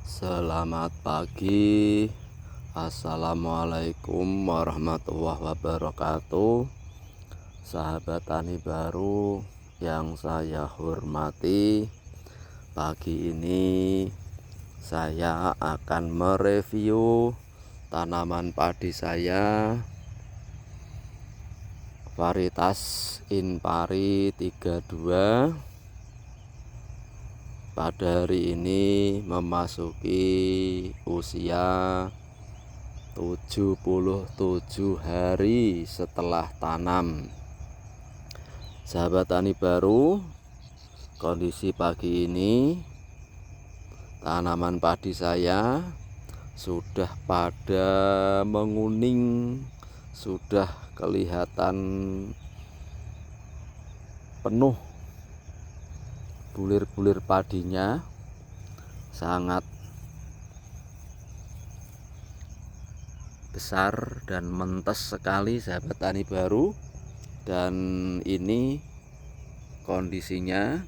Selamat pagi. Assalamualaikum warahmatullahi wabarakatuh. Sahabat tani baru yang saya hormati, pagi ini saya akan mereview tanaman padi saya, varietas Inpari 32. Pada hari ini memasuki usia 77 hari setelah tanam. Sahabat tani baru, kondisi pagi ini tanaman padi saya sudah pada menguning, sudah kelihatan penuh bulir-bulir padinya, sangat besar dan mentes sekali sahabat tani baru. Dan ini kondisinya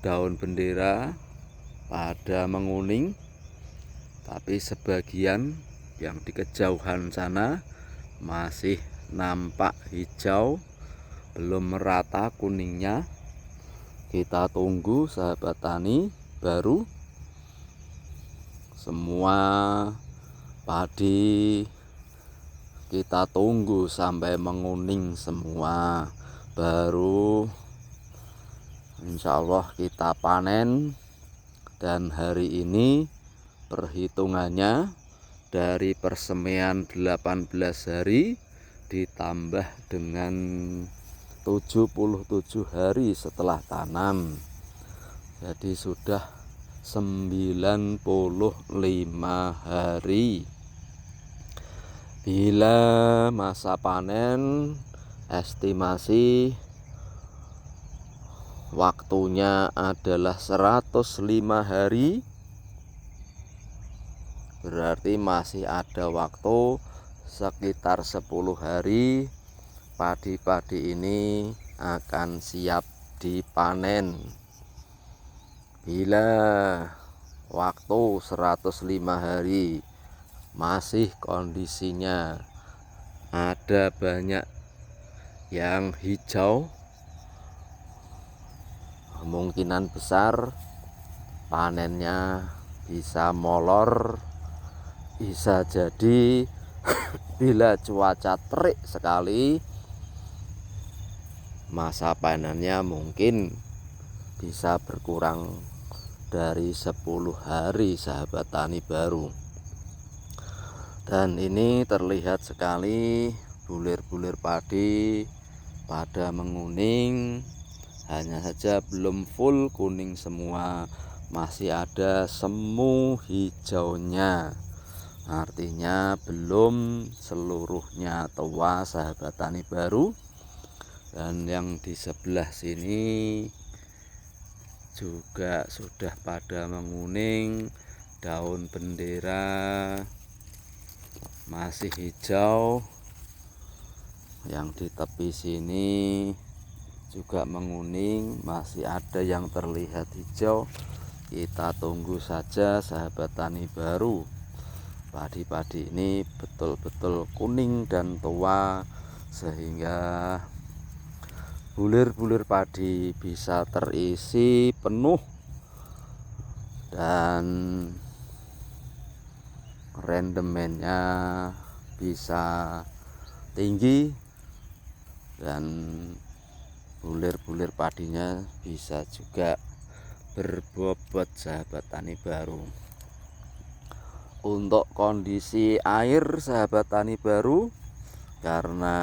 daun bendera pada menguning, tapi sebagian yang di kejauhan sana masih nampak hijau, belum merata kuningnya. Kita tunggu sahabat tani baru, semua padi kita tunggu sampai menguning semua, baru insya Allah kita panen. Dan hari ini perhitungannya dari persemaian 18 hari ditambah dengan 77 hari setelah tanam, jadi sudah 95 hari. Bila masa panen estimasi waktunya adalah 105 hari, berarti masih ada waktu sekitar 10 hari padi-padi ini akan siap dipanen. Bila waktu 105 hari masih kondisinya ada banyak yang hijau, kemungkinan besar panennya bisa molor. Bisa jadi bila cuaca terik sekali, masa panennya mungkin bisa berkurang dari 10 hari sahabat tani baru. Dan ini terlihat sekali bulir-bulir padi pada menguning, hanya saja belum full kuning semua, masih ada semu hijaunya, artinya belum seluruhnya tua sahabat tani baru. Dan yang di sebelah sini juga sudah pada menguning, daun bendera masih hijau. Yang di tepi sini juga menguning, masih ada yang terlihat hijau. Kita tunggu saja sahabat tani baru, padi-padi ini betul-betul kuning dan tua, sehingga bulir-bulir padi bisa terisi penuh dan rendemennya bisa tinggi, dan bulir-bulir padinya bisa juga berbobot sahabat tani baru. Untuk kondisi air sahabat tani baru, karena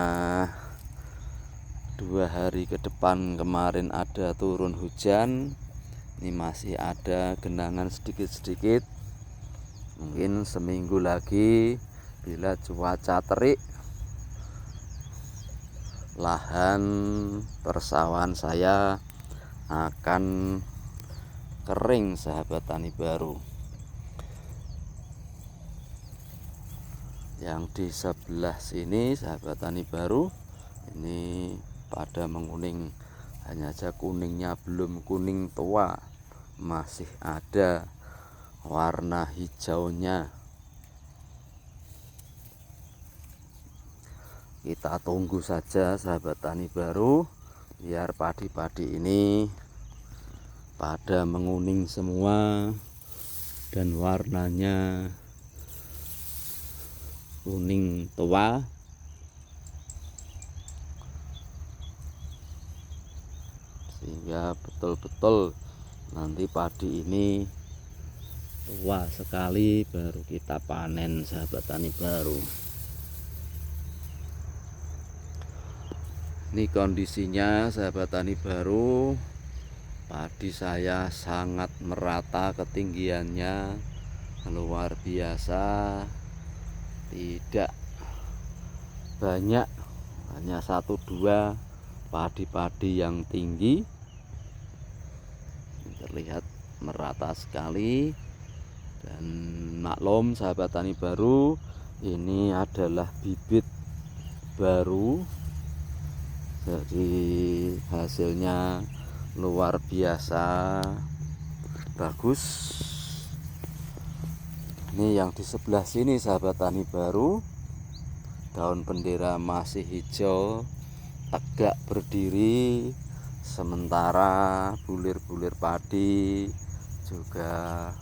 2 hari ke depan kemarin ada turun hujan, ini masih ada genangan sedikit-sedikit. Mungkin seminggu lagi bila cuaca terik, lahan persawahan saya akan kering sahabat tani baru. Yang di sebelah sini sahabat tani baru, ini pada menguning, hanya saja kuningnya belum kuning tua, masih ada warna hijaunya. Kita tunggu saja sahabat tani baru, biar padi-padi ini pada menguning semua dan warnanya kuning tua, sehingga betul-betul nanti padi ini tua sekali baru kita panen sahabat tani baru. Ini kondisinya sahabat tani baru, padi saya sangat merata ketinggiannya, luar biasa, tidak banyak, hanya 1-2 padi-padi yang tinggi, terlihat merata sekali. Dan maklum sahabat tani baru, ini adalah bibit baru, jadi hasilnya luar biasa bagus. Ini yang di sebelah sini sahabat tani baru, daun bendera masih hijau tegak berdiri, sementara bulir-bulir padi juga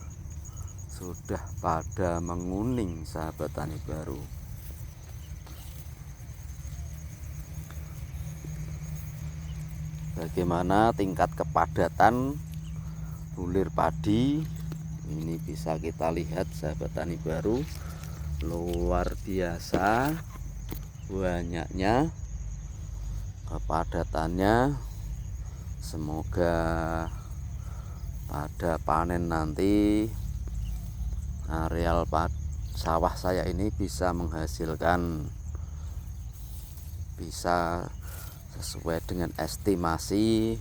sudah pada menguning sahabat tani baru. Bagaimana tingkat kepadatan bulir padi ini bisa kita lihat sahabat tani baru, luar biasa banyaknya kepadatannya. Semoga pada panen nanti areal sawah saya ini bisa menghasilkan, bisa sesuai dengan estimasi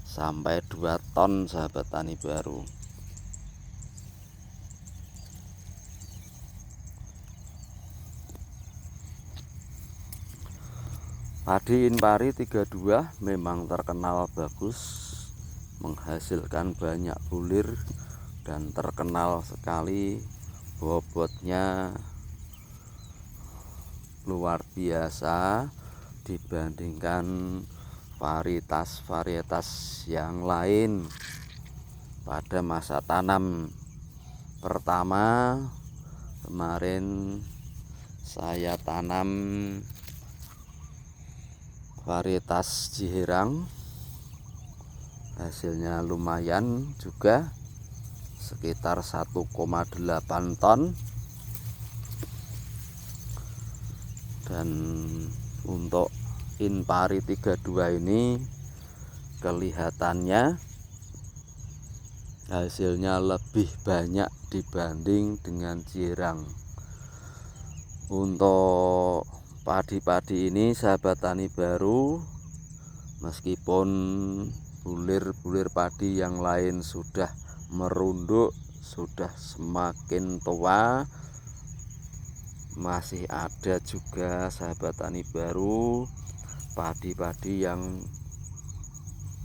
sampai 2 ton sahabat tani baru. Padi Inpari 32 memang terkenal bagus, menghasilkan banyak bulir dan terkenal sekali, bobotnya luar biasa dibandingkan varietas-varietas yang lain. Pada masa tanam pertama kemarin saya tanam varietas Ciherang, hasilnya lumayan juga, sekitar 1,8 ton. Dan untuk Inpari 32 ini kelihatannya hasilnya lebih banyak dibanding dengan Ciherang. Untuk padi-padi ini sahabat tani baru, meskipun bulir-bulir padi yang lain sudah merunduk, sudah semakin tua, masih ada juga sahabat tani baru padi-padi yang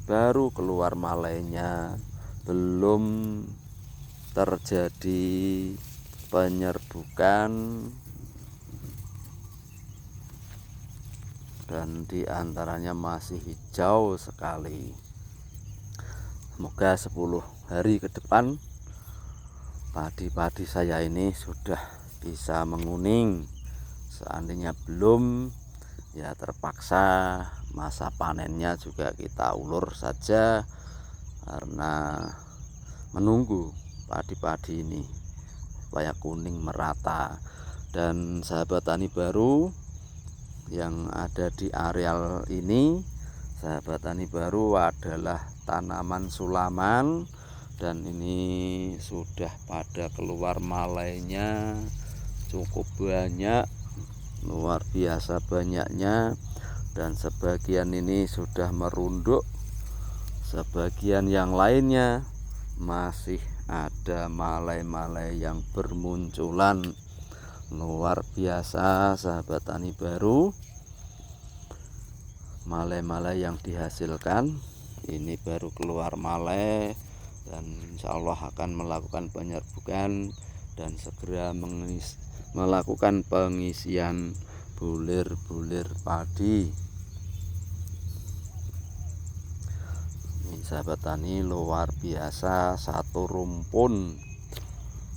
baru keluar malainya, belum terjadi penyerbukan, dan diantaranya masih hijau sekali. Semoga 10 hari ke depan padi-padi saya ini sudah bisa menguning. Seandainya belum, ya terpaksa masa panennya juga kita ulur saja, karena menunggu padi-padi ini supaya kuning merata. Dan sahabat tani baru yang ada di areal ini, sahabat tani baru, adalah tanaman sulaman, dan ini sudah pada keluar malainya cukup banyak, luar biasa banyaknya. Dan sebagian ini sudah merunduk, sebagian yang lainnya masih ada malai-malai yang bermunculan. Luar biasa sahabat tani baru, malai-malai yang dihasilkan. Ini baru keluar malai, dan insya Allah akan melakukan penyerbukan dan segera melakukan pengisian bulir-bulir padi. Ini sahabat tani, luar biasa, satu rumpun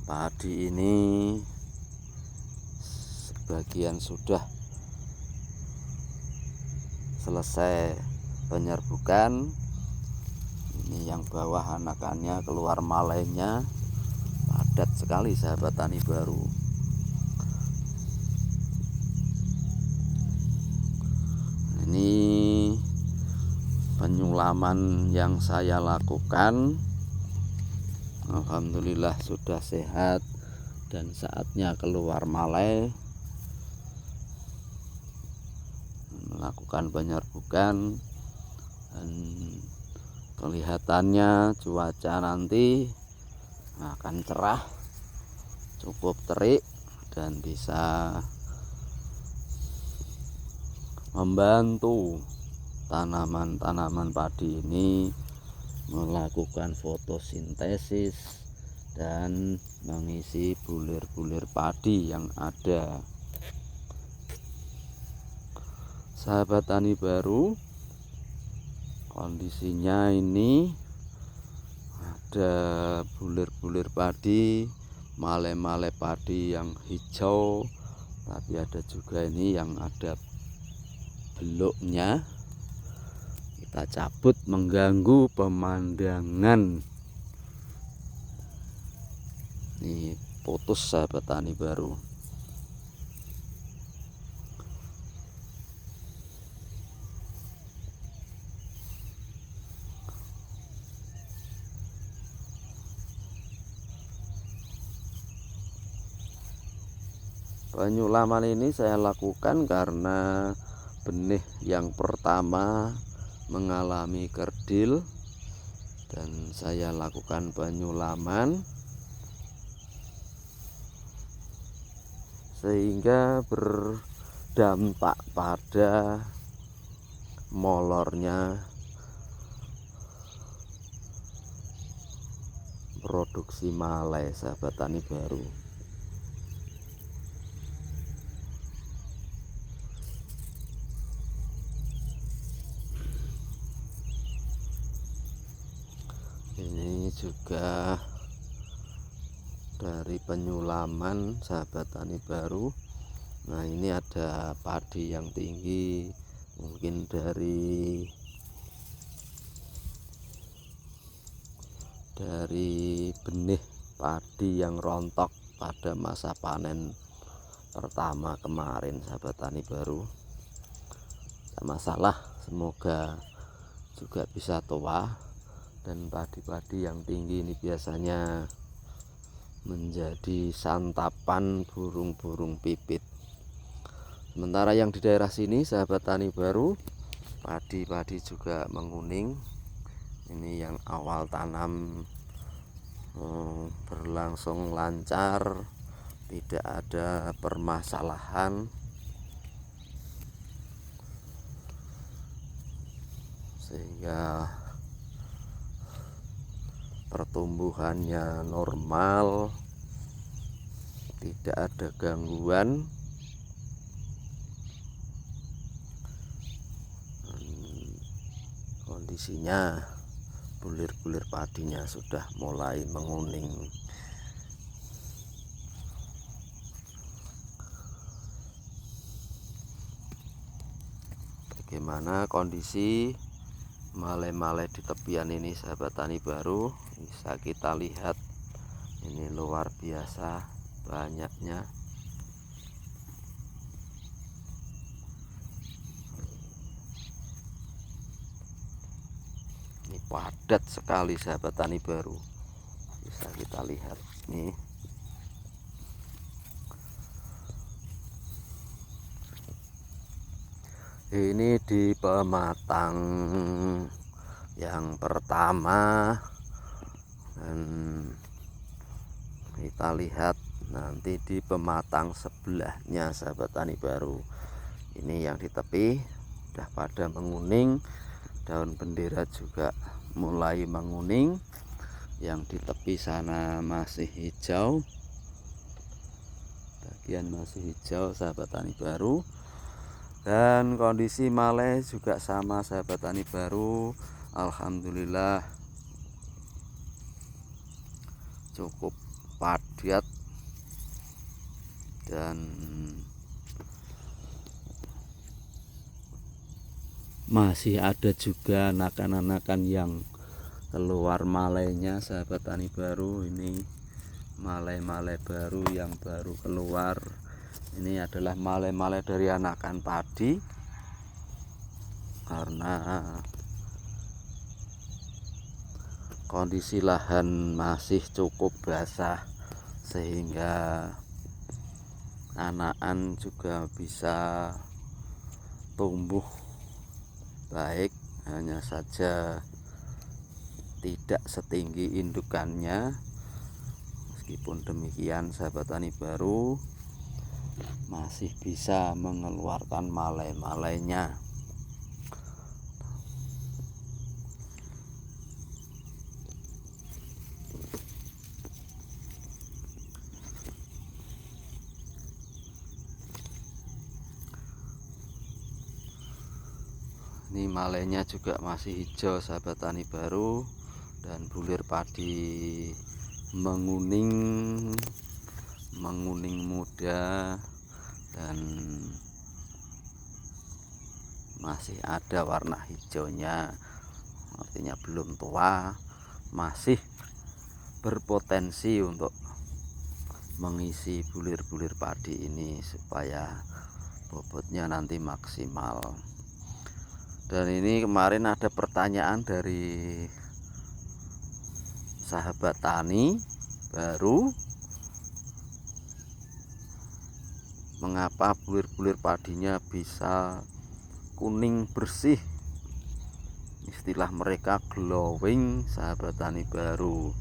padi ini sebagian sudah selesai penyerbukan. Ini yang bawah anakannya keluar malainya, padat sekali sahabat tani baru. Ini penyulaman yang saya lakukan, alhamdulillah sudah sehat dan saatnya keluar malai, melakukan penyerbukan. Dan kelihatannya cuaca nanti akan cerah, cukup terik, dan bisa membantu tanaman-tanaman padi ini melakukan fotosintesis dan mengisi bulir-bulir padi yang ada. Sahabat tani baru, kondisinya ini ada bulir-bulir padi, male-male padi yang hijau, tapi ada juga ini yang ada beluknya. Kita cabut, mengganggu pemandangan. Ini putus sahabat tani baru. Penyulaman ini saya lakukan karena benih yang pertama mengalami kerdil, dan saya lakukan penyulaman sehingga berdampak pada molornya produksi malai sahabat tani baru. Ini juga dari penyulaman sahabat tani baru. Nah, ini ada padi yang tinggi, mungkin dari benih padi yang rontok pada masa panen pertama kemarin sahabat tani baru. Tidak masalah, semoga juga bisa tua. Dan padi-padi yang tinggi ini biasanya menjadi santapan burung-burung pipit. Sementara yang di daerah sini sahabat tani baru, padi-padi juga menguning. Ini yang awal tanam berlangsung lancar, tidak ada permasalahan, sehingga pertumbuhannya normal, tidak ada gangguan. Kondisinya bulir-bulir padinya sudah mulai menguning. Bagaimana kondisi male-male di tepian ini sahabat tani baru? Bisa kita lihat, ini luar biasa banyaknya. Ini padat sekali sahabat tani baru, bisa kita lihat nih. Ini di pematang yang pertama, dan kita lihat nanti di pematang sebelahnya sahabat tani baru. Ini yang di tepi sudah pada menguning, daun bendera juga mulai menguning. yang di tepi sana masih hijau, bagian masih hijau sahabat tani baru. Dan kondisi malai juga sama sahabat tani baru, alhamdulillah cukup padat dan masih ada juga anakan-anakan yang keluar malainya sahabat tani baru. Ini malai-malai baru yang baru keluar. Ini adalah malai-malai dari anakan padi, karena kondisi lahan masih cukup basah sehingga anakan juga bisa tumbuh baik, hanya saja tidak setinggi indukannya. Meskipun demikian sahabat tani baru masih bisa mengeluarkan malai-malainya. Ini malainya juga masih hijau sahabat tani baru, dan bulir padi menguning muda dan masih ada warna hijaunya, artinya belum tua, masih berpotensi untuk mengisi bulir-bulir padi ini supaya bobotnya nanti maksimal. Dan ini kemarin ada pertanyaan dari sahabat tani baru, mengapa bulir-bulir padinya bisa kuning bersih, istilah mereka glowing sahabat tani baru.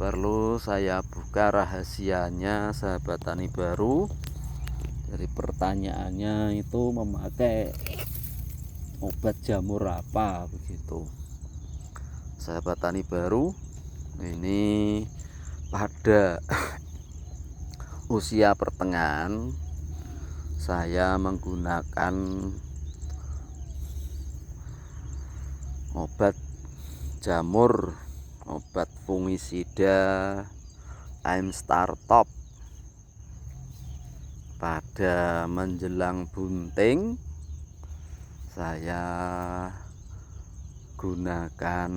Perlu saya buka rahasianya sahabat tani baru. Dari pertanyaannya itu memakai obat jamur apa begitu sahabat tani baru. Ini pada usia pertengahan saya menggunakan obat jamur, obat fungisida AM Star Top. Pada menjelang bunting saya gunakan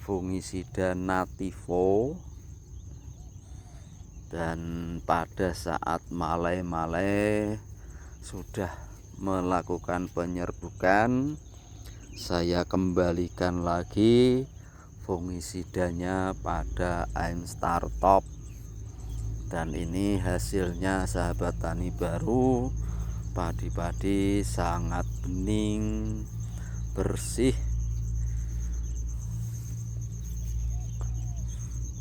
fungisida Nativo, dan pada saat malai-malai sudah melakukan penyerbukan, saya kembalikan lagi fungisidanya pada AM Star Top. Dan ini hasilnya sahabat tani baru, padi-padi sangat bening, bersih,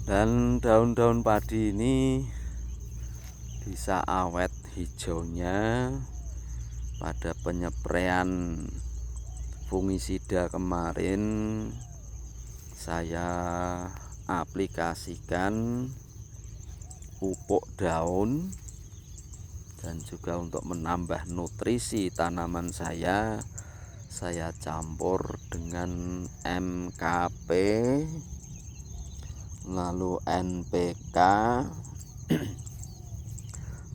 dan daun-daun padi ini bisa awet hijaunya. Pada penyepraian fungisida kemarin saya aplikasikan pupuk daun, dan juga untuk menambah nutrisi tanaman saya campur dengan MKP, lalu NPK,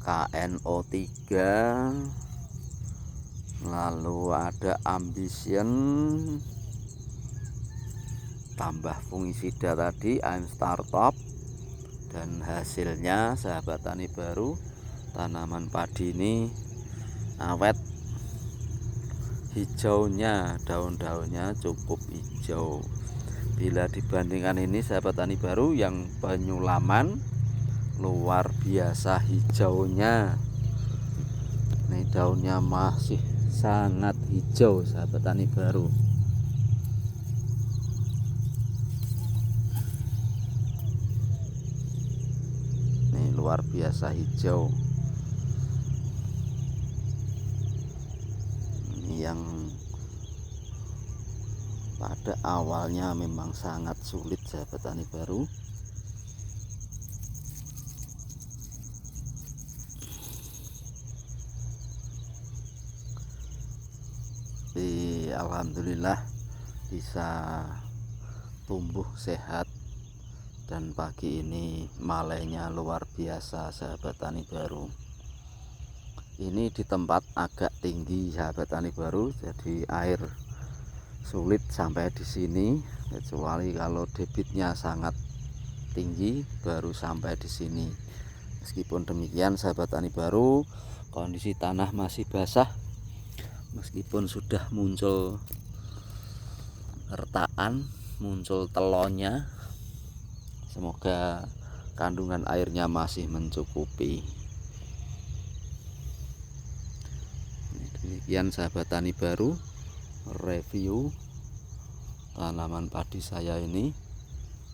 KNO3, lalu ada Ambition, tambah fungisida tadi AM Star Top. Dan hasilnya sahabat tani baru, tanaman padi ini awet, hijaunya, daun-daunnya cukup hijau. Bila dibandingkan ini sahabat tani baru yang penyulaman, luar biasa hijaunya. Ini daunnya masih sangat hijau sahabat tani baru. Ini luar biasa hijau. Ini yang pada awalnya memang sangat sulit sahabat tani baru. Tapi alhamdulillah bisa tumbuh sehat, dan pagi ini malainya luar biasa sahabat tani baru. Ini di tempat agak tinggi sahabat tani baru, jadi air sulit sampai di sini, kecuali kalau debitnya sangat tinggi baru sampai di sini. Meskipun demikian sahabat tani baru, kondisi tanah masih basah. Meskipun sudah muncul retaan, muncul telonnya, semoga kandungan airnya masih mencukupi. Demikian sahabat tani baru, review tanaman padi saya ini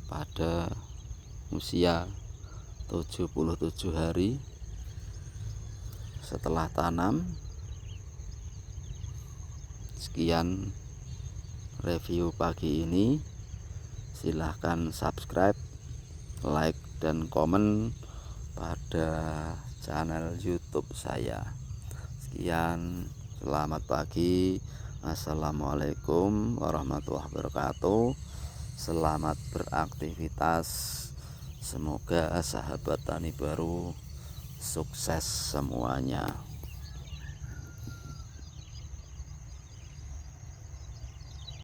pada usia 77 hari setelah tanam. Sekian review pagi ini. Silahkan subscribe, like, dan komen pada channel YouTube saya. Sekian, selamat pagi. Assalamualaikum warahmatullahi wabarakatuh. Selamat beraktivitas. Semoga sahabat tani baru sukses semuanya.